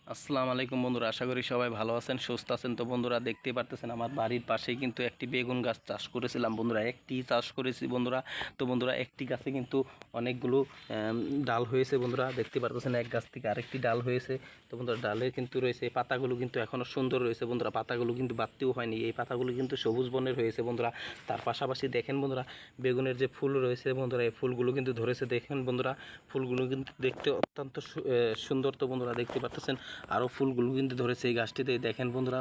আসসালামু আলাইকুম বন্ধুরা, আশা করি সবাই ভালো আছেন, সুস্থ আছেন। তো বন্ধুরা দেখতেই পারতেছেন আমার বাড়ির পাশেই কিন্তু একটি বেগুন গাছ চাষ করেছিলাম বন্ধুরা, একটি চাষ করেছি বন্ধুরা। তো বন্ধুরা একটি গাছে কিন্তু অনেকগুলো ডাল হয়েছে বন্ধুরা, দেখতে পারতেছেন এক গাছ থেকে আরেকটি ডাল হয়েছে। তো বন্ধুরা ডালে কিন্তু রয়েছে পাতাগুলো কিন্তু এখনও সুন্দর রয়েছে বন্ধুরা, পাতাগুলো কিন্তু বাড়তেও হয়নি, এই পাতাগুলো কিন্তু সবুজ বর্ণের হয়েছে বন্ধুরা। তার পাশাপাশি দেখেন বন্ধুরা বেগুনের যে ফুল রয়েছে বন্ধুরা, এই ফুলগুলো কিন্তু ধরেছে দেখেন বন্ধুরা, ফুলগুলো কিন্তু দেখতে অত্যন্ত সুন্দর। তো বন্ধুরা দেখতে পাচ্ছেন আরও ফুলগুলো কিন্তু ধরেছে এই গাছটিতে, দেখেন বন্ধুরা,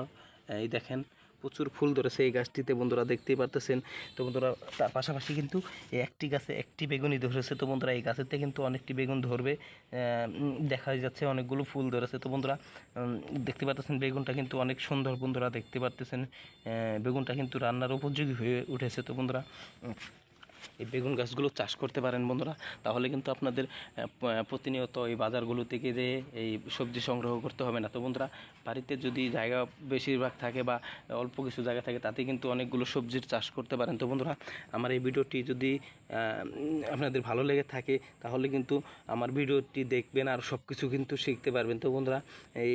এই দেখেন প্রচুর ফুল ধরেছে এই গাছটিতে বন্ধুরা, দেখতেই পারতেছেন। তো বন্ধুরা তার পাশাপাশি কিন্তু এই একটি গাছে একটি বেগুনই ধরেছে। তো বন্ধুরা এই গাছেতে কিন্তু অনেকটি বেগুন ধরবে, দেখা যাচ্ছে অনেকগুলো ফুল ধরেছে। তো বন্ধুরা দেখতে পাচ্ছেন বেগুনটা কিন্তু অনেক সুন্দর বন্ধুরা, দেখতে পারতেছেন বেগুনটা কিন্তু রান্নার উপযোগী হয়ে উঠেছে। তো বন্ধুরা এই বেগুন গাছগুলো চাষ করতে পারেন বন্ধুরা, তাহলে কিন্তু আপনাদের প্রতিনিয়ত এই বাজারগুলো থেকে যে এই সবজি সংগ্রহ করতে হবে না। তো বন্ধুরা বাড়িতে যদি জায়গা বেশিরভাগ থাকে বা অল্প কিছু জায়গা থাকে, তাতে কিন্তু অনেকগুলো সবজির চাষ করতে পারেন। তো বন্ধুরা আমার এই ভিডিওটি যদি আপনাদের ভালো লেগে থাকে, তাহলে কিন্তু আমার ভিডিওটি দেখবেন আর সব কিছু কিন্তু শিখতে পারবেন। তো বন্ধুরা এই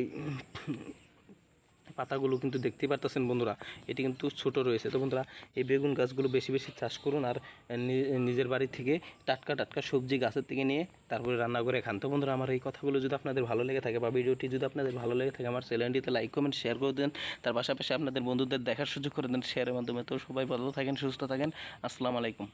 পাতাগুলো কিন্তু দেখতেই পারতেছেন বন্ধুরা, এটি কিন্তু ছোট রয়েছে। তো বন্ধুরা এই বেগুন গাছগুলো বেশি বেশি চাষ করুন, আর নিজের বাড়ি থেকে টাটকা টাটকা সবজি গাছের থেকে নিয়ে তারপরে রান্না করে খান। তো বন্ধুরা আমার এই কথাগুলো যদি আপনাদের ভালো লেগে থাকে বা ভিডিওটি যদি আপনাদের ভালো লেগে থাকে, আমার চ্যানেলটিতে লাইক কমেন্ট শেয়ার করে দেন, তার পাশাপাশি আপনাদের বন্ধুদের দেখার সুযোগ করে দেন শেয়ারের মাধ্যমে। তো সবাই ভালো থাকেন, সুস্থ থাকেন, আসসালামু আলাইকুম।